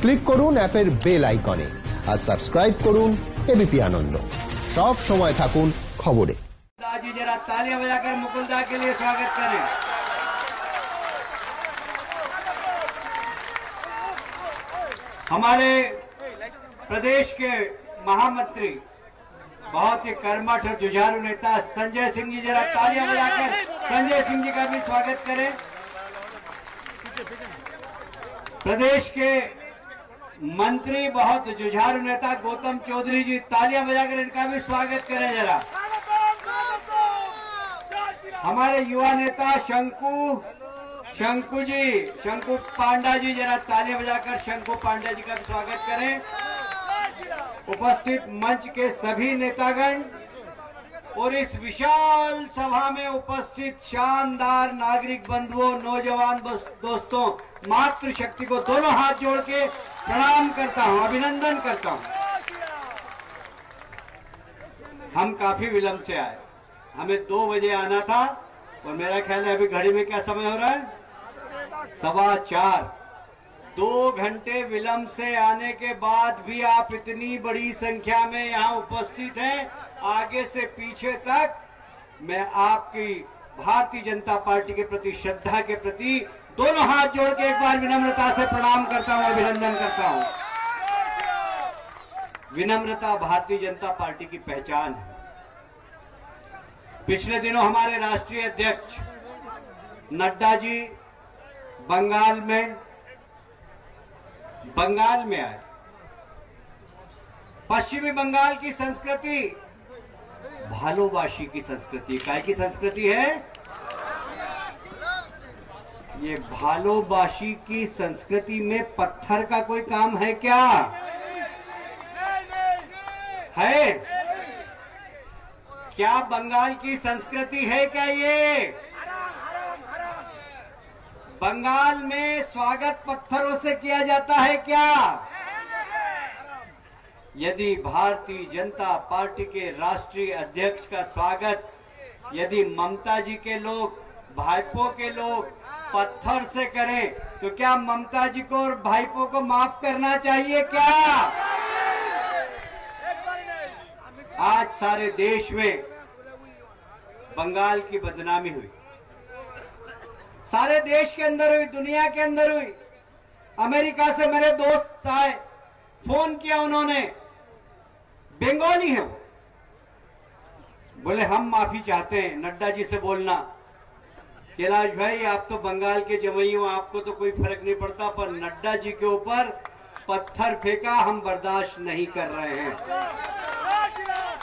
Click করুন অ্যাপের bell আইকনে আর সাবস্ক্রাইব করুন এবিপি আনন্দ। সব সময় থাকুন খবরে। दादी जरा तालियां बजाकर मुकुलदा के लिए स्वागत करें। हमारे प्रदेश के महामंत्री, बहुत ही कर्मठ और जुझारू नेता संजय सिंह जी, जरा तालियां बजाकर संजय सिंह जी का भी स्वागत करें। प्रदेश के मंत्री, बहुत जुझारू नेता गौतम चौधरी जी, तालियां बजाकर इनका भी स्वागत करें जरा। हमारे युवा नेता शंकु पांडा जी, जरा तालियां बजाकर शंकु पांडा जी का भी स्वागत करें। उपस्थित मंच के सभी नेतागण और इस विशाल सभा में उपस्थित शानदार नागरिक बंधुओं, नौजवान दोस्तों, मातृशक्ति को दोनों हाथ जोड़ के प्रणाम करता हूं, अभिनंदन करता हूं। हम काफी विलंब से आए, हमें 2 बजे आना था और मेरा ख्याल है अभी घड़ी में क्या समय हो रहा है, 4:15। 2 घंटे विलंब से आने के बाद भी आप इतनी बड़ी संख्या में यहाँ उपस्थित हैं, आगे से पीछे तक। मैं आपकी भारतीय जनता पार्टी के प्रति, श्रद्धा के प्रति दोनों हाथ जोड़ के एक बार विनम्रता से प्रणाम करता हूं, अभिनंदन करता हूं। विनम्रता भारतीय जनता पार्टी की पहचान है। पिछले दिनों हमारे राष्ट्रीय अध्यक्ष नड्डा जी बंगाल में आए। पश्चिमी बंगाल की संस्कृति भालोबाशी की संस्कृति, काय की संस्कृति है? ये भालोबाशी की संस्कृति में पत्थर का कोई काम है क्या? है क्या? बंगाल की संस्कृति है क्या ये? बंगाल में स्वागत पत्थरों से किया जाता है क्या? यदि भारतीय जनता पार्टी के राष्ट्रीय अध्यक्ष का स्वागत यदि ममता जी के लोग, भाईपो के लोग पत्थर से करें, तो क्या ममता जी को और भाईपो को माफ करना चाहिए क्या? आज सारे देश में बंगाल की बदनामी हुई, सारे देश के अंदर हुई, दुनिया के अंदर हुई। अमेरिका से मेरे दोस्त आए, फोन किया उन्होंने, बंगाली है वो, बोले हम माफी चाहते हैं, नड्डा जी से बोलना कैलाश भाई आप तो बंगाल के जमई हो, आपको तो कोई फर्क नहीं पड़ता, पर नड्डा जी के ऊपर पत्थर फेंका, हम बर्दाश्त नहीं कर रहे हैं।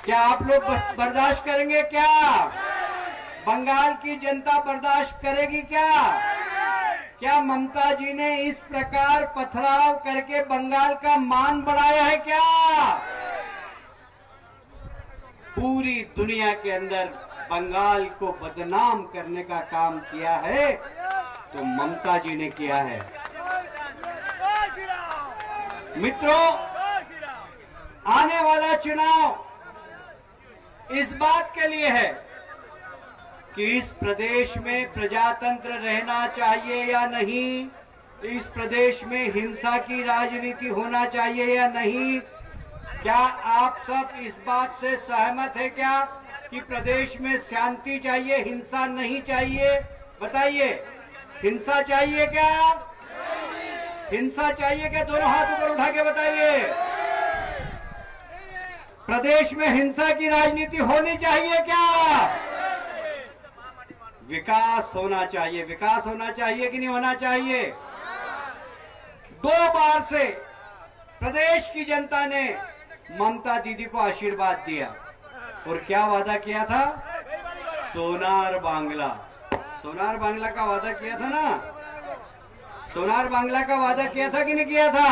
क्या आप लोग बर्दाश्त करेंगे क्या? बंगाल की जनता बर्दाश्त करेगी क्या? क्या ममता जी ने इस प्रकार पथराव करके बंगाल का मान बढ़ाया है क्या? पूरी दुनिया के अंदर बंगाल को बदनाम करने का काम किया है तो ममता जी ने किया है। मित्रों, आने वाला चुनाव इस बात के लिए है कि इस प्रदेश में प्रजातंत्र रहना चाहिए या नहीं, इस प्रदेश में हिंसा की राजनीति होना चाहिए या नहीं। क्या आप सब इस बात से सहमत है क्या कि प्रदेश में शांति चाहिए, हिंसा नहीं चाहिए? बताइए, हिंसा चाहिए क्या? हिंसा चाहिए क्या? दोनों हाथ ऊपर उठा के बताइए। प्रदेश में हिंसा की राजनीति होनी चाहिए क्या? विकास होना चाहिए, विकास होना चाहिए कि नहीं होना चाहिए? 2 बार से प्रदेश की जनता ने ममता दीदी को आशीर्वाद दिया और क्या वादा किया था? सोनार बांग्ला, सोनार बांग्ला का वादा किया था ना? सोनार बांग्ला का वादा किया था कि नहीं किया था?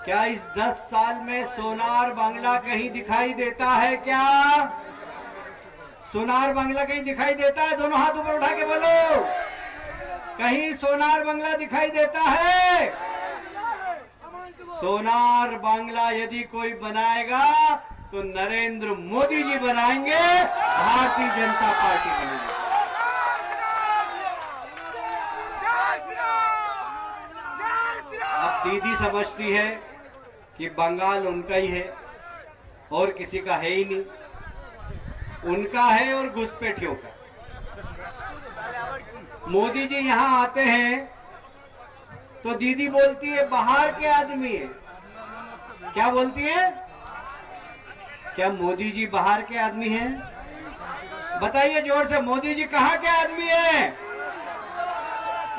क्या इस 10 साल में सोनार बांग्ला कहीं दिखाई देता है क्या? सोनार बांग्ला कहीं दिखाई देता है? दोनों हाथ ऊपर उठा के बोलो, कहीं सोनार बांग्ला दिखाई देता है? सोनार बांग्ला यदि कोई बनाएगा तो नरेंद्र मोदी जी बनाएंगे, भारतीय जनता पार्टी बनेगी। दीदी समझती है कि बंगाल उनका ही है और किसी का है ही नहीं, उनका है और घुसपैठियों का। मोदी जी यहां आते हैं तो दीदी बोलती है बाहर के आदमी है। क्या बोलती है? क्या मोदी जी बाहर के आदमी हैं? बताइए जोर से, मोदी जी कहां के आदमी हैं?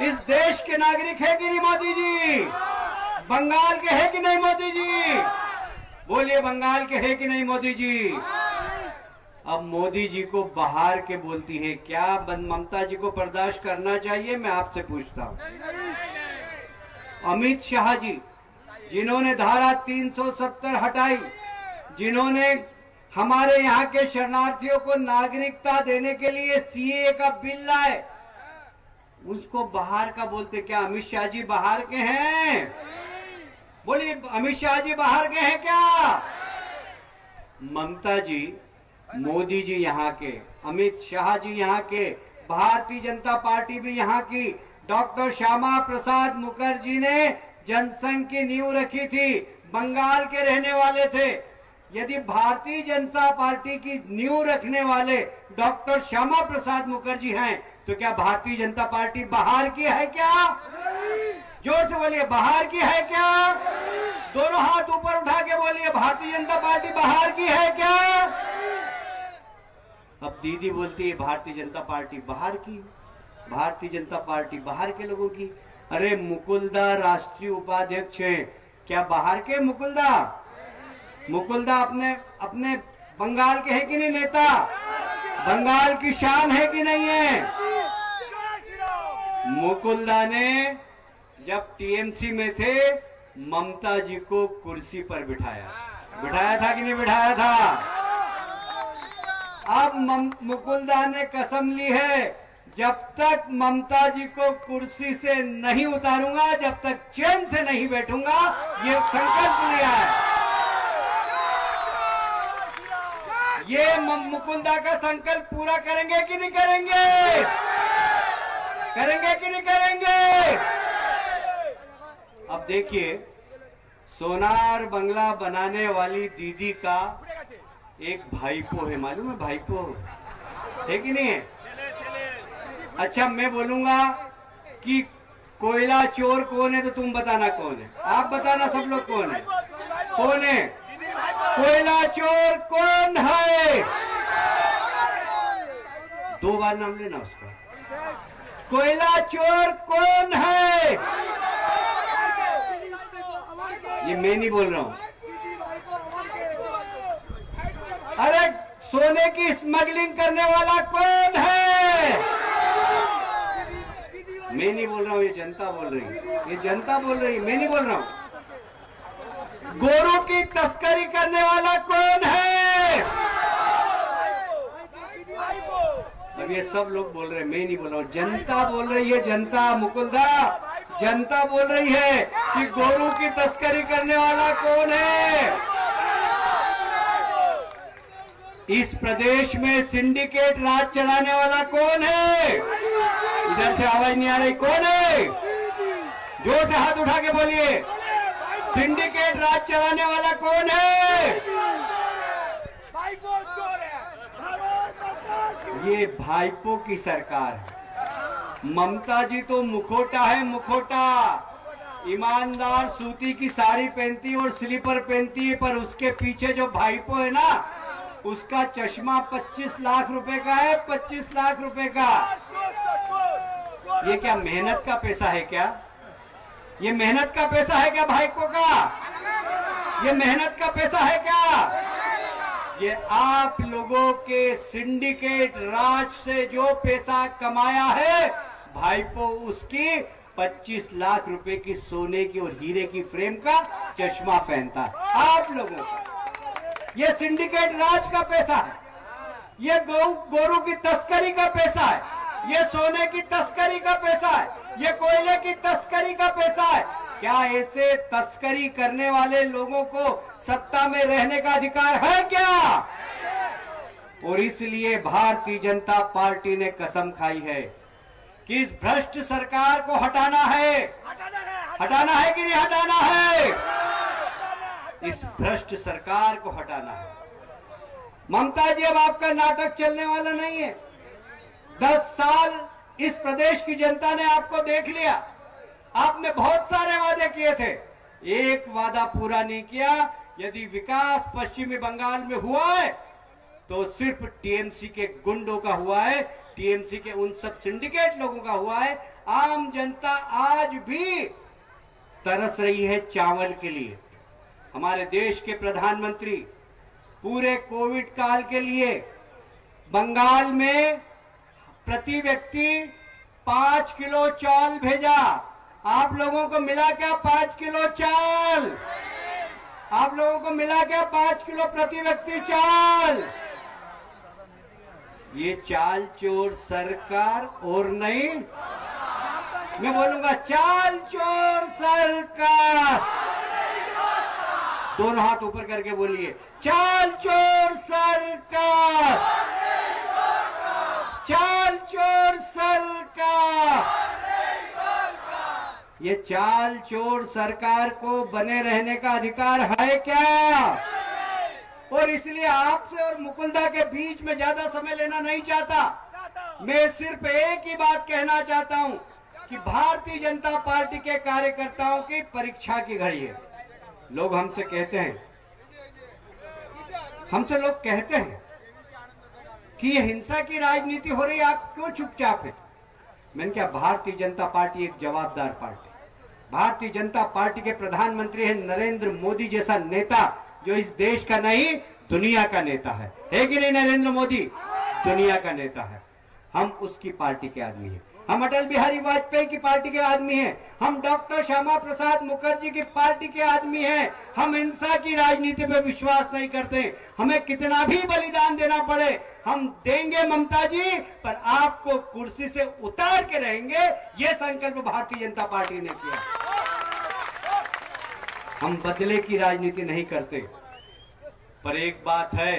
इस देश के नागरिक है कि नहीं मोदी जी? बंगाल के है कि नहीं मोदी जी? बोलिए, बंगाल के है कि नहीं मोदी जी? अब मोदी जी को बाहर के बोलती है। क्या ममता जी को बर्दाश्त करना चाहिए? मैं आपसे पूछता हूं। अमित शाह जी, जिन्होंने धारा 370 हटाई, जिन्होंने हमारे यहाँ के शरणार्थियों को नागरिकता देने के लिए सीए का बिल लाए, उसको बाहर का बोलते। क्या अमित शाह जी बाहर के हैं? बोलिए, अमित शाह जी बाहर के हैं क्या? ममता जी, मोदी जी यहाँ के, अमित शाह जी यहाँ के, भारतीय जनता पार्टी भी यहाँ की। डॉक्टर श्यामा प्रसाद मुखर्जी ने जनसंघ की नींव रखी थी, बंगाल के रहने वाले थे। यदि भारतीय जनता पार्टी की नींव रखने वाले डॉक्टर श्यामा प्रसाद मुखर्जी हैं, तो क्या भारतीय जनता पार्टी बाहर की है क्या? जोर से बोलिए, बाहर की है क्या? दोनों हाथ ऊपर उठा के बोलिए, भारतीय जनता पार्टी बाहर की है क्या? अब दीदी बोलती है भारतीय जनता पार्टी बाहर की, भारतीय जनता पार्टी बाहर के लोगों की। अरे मुकुलदा राष्ट्रीय उपाध्यक्ष है, क्या बाहर के? मुकुलदा अपने बंगाल के है कि नहीं नेता? बंगाल की शान है कि नहीं है? मुकुलदा ने जब टीएमसी में थे, ममता जी को कुर्सी पर बिठाया था कि नहीं बिठाया था? अब मुकुलदा ने कसम ली है, जब तक ममता जी को कुर्सी से नहीं उतारूंगा, जब तक चैन से नहीं बैठूंगा, ये संकल्प लिया है। ये मुकुलदा का संकल्प पूरा करेंगे कि नहीं करेंगे? करेंगे कि नहीं करेंगे? अब देखिए, सोनार बंगला बनाने वाली दीदी का एक भाईपो है, मालूम है? भाईपो है कि नहीं है? अच्छा, मैं बोलूंगा कि कोयला चोर कौन है तो तुम बताना कौन है। आप बताना सब लोग कौन है? कौन है कोयला चोर? कौन है? 2 बार नाम लेना उसका। कोयला चोर कौन है? ये मैं नहीं बोल रहा हूं। अरे सोने की स्मगलिंग करने वाला कौन है? मैं नहीं बोल रहा हूं, ये जनता बोल रही है। ये जनता बोल रही है, मैं नहीं बोल रहा हूं। गोरू की तस्करी करने वाला कौन है? अब ये सब लोग बोल रहे हैं, मैं नहीं बोल रहा हूं। जनता बोल रही है, जनता। मुकुलदा, जनता बोल रही है कि गोरू की तस्करी करने वाला कौन है? इस प्रदेश में सिंडिकेट राज चलाने वाला कौन है? इधर से आवाज नहीं आ रही। कौन है? जोर से हाथ उठा के बोलिए, सिंडिकेट राज चलाने वाला कौन है? ये भाईपो की सरकार है। ममता जी तो मुखोटा है, मुखोटा। ईमानदार सूती की साड़ी पहनती और स्लीपर पहनती है, पर उसके पीछे जो भाईपो है ना, उसका चश्मा 25 लाख रुपए का है। 25 लाख रुपए का। ये क्या मेहनत का पैसा है क्या? ये मेहनत का पैसा है क्या भाईपो का? ये मेहनत का पैसा है क्या? ये आप लोगों के सिंडिकेट राज से जो पैसा कमाया है, भाईपो उसकी 25 लाख रुपए की सोने की और हीरे की फ्रेम का चश्मा पहनता है। आप लोगों का ये सिंडिकेट राज का पैसा है। ये गोरू की तस्करी का पैसा है। ये सोने की तस्करी का पैसा है। ये कोयले की तस्करी का पैसा है। क्या ऐसे तस्करी करने वाले लोगों को सत्ता में रहने का अधिकार है क्या? और इसलिए भारतीय जनता पार्टी ने कसम खाई है कि इस भ्रष्ट सरकार को हटाना है। हटाना है कि नहीं हटाना है? इस भ्रष्ट सरकार को हटाना है। ममता जी, अब आपका नाटक चलने वाला नहीं है। 10 साल इस प्रदेश की जनता ने आपको देख लिया। आपने बहुत सारे वादे किए थे, एक वादा पूरा नहीं किया। यदि विकास पश्चिमी बंगाल में हुआ है तो सिर्फ टीएमसी के गुंडों का हुआ है, टीएमसी के उन सब सिंडिकेट लोगों का हुआ है। आम जनता आज भी तरस रही है चावल के लिए। हमारे देश के प्रधानमंत्री पूरे कोविड काल के लिए बंगाल में प्रति व्यक्ति 5 किलो चावल भेजा। आप लोगों को मिला क्या 5 किलो चावल? आप लोगों को मिला क्या 5 किलो प्रति व्यक्ति चावल? ये चाल चोर सरकार और नहीं, मैं बोलूंगा चाल चोर सरकार। दोनों हाथ ऊपर करके बोलिए, चाल चोर सरकार, चाल चोर सरकार। ये चाल चोर सरकार को बने रहने का अधिकार है क्या? और इसलिए आपसे और मुकुंदा के बीच में ज्यादा समय लेना नहीं चाहता। मैं सिर्फ एक ही बात कहना चाहता हूं कि भारतीय जनता पार्टी के कार्यकर्ताओं की परीक्षा की घड़ी है। लोग हमसे कहते हैं, कि ये हिंसा की राजनीति हो रही है, आप क्यों चुपचाप हैं? मैंने कहा, भारतीय जनता पार्टी एक जवाबदार पार्टी। भारतीय जनता पार्टी के प्रधानमंत्री है नरेंद्र मोदी जैसा नेता, जो इस देश का नहीं दुनिया का नेता है कि नहीं? नरेंद्र मोदी दुनिया का नेता है। हम उसकी पार्टी के आदमी हैं। हम अटल बिहारी वाजपेयी की पार्टी के आदमी हैं। हम डॉक्टर श्यामा प्रसाद मुखर्जी की पार्टी के आदमी हैं। हम हिंसा की राजनीति में विश्वास नहीं करते। हमें कितना भी बलिदान देना पड़े हम देंगे ममता जी, पर आपको कुर्सी से उतार के रहेंगे। ये संकल्प भारतीय जनता पार्टी ने किया। हम बदले की राजनीति नहीं करते। पर एक बात है,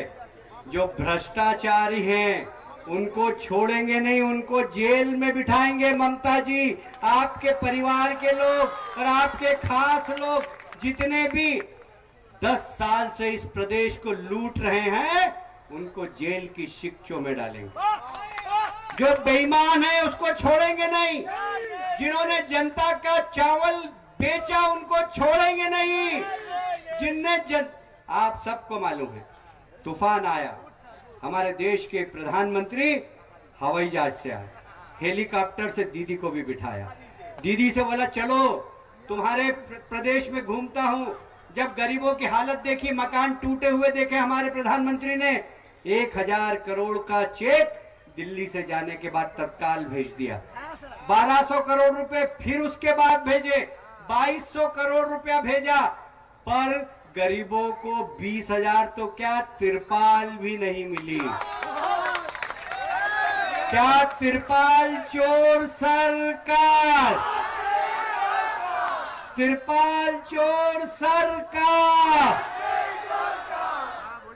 जो भ्रष्टाचारी हैं उनको छोड़ेंगे नहीं, उनको जेल में बिठाएंगे। ममता जी, आपके परिवार के लोग और आपके खास लोग जितने भी 10 साल से इस प्रदेश को लूट रहे हैं, उनको जेल की शिक्षों में डालेंगे। जो बेईमान है उसको छोड़ेंगे नहीं। जिन्होंने जनता का चावल बेचा उनको छोड़ेंगे नहीं। आप सबको मालूम है, तूफान आया, हमारे देश के प्रधानमंत्री हवाई जहाज से आए, हेलीकॉप्टर से दीदी को भी बिठाया। दीदी से बोला, चलो तुम्हारे प्रदेश में घूमता हूं। जब गरीबों की हालत देखी, मकान टूटे हुए देखे हमारे प्रधानमंत्री ने, 1000 करोड़ का चेक दिल्ली से जाने के बाद तत्काल भेज दिया। 1200 करोड़ रुपए फिर उसके बाद भेजे, 2200 करोड़ रुपया भेजा। पर गरीबों को 20,000 तो क्या तिरपाल भी नहीं मिली। क्या तिरपाल चोर सरकार, तिरपाल चोर सरकार,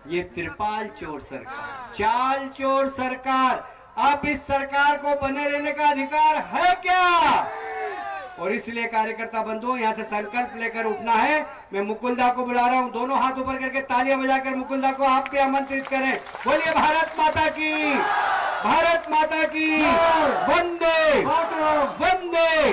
ये तिरपाल चोर सरकार, चाल चोर सरकार। अब इस सरकार को बने रहने का अधिकार है क्या? और इसलिए कार्यकर्ता बंधुओं, यहां से संकल्प लेकर उठना है। मैं मुकुंदा को बुला रहा हूं, दोनों हाथ ऊपर करके तालियां बजाकर मुकुंदा को आप भी आमंत्रित करें। बोलिए भारत माता की, भारत माता की, वंदे वंदे।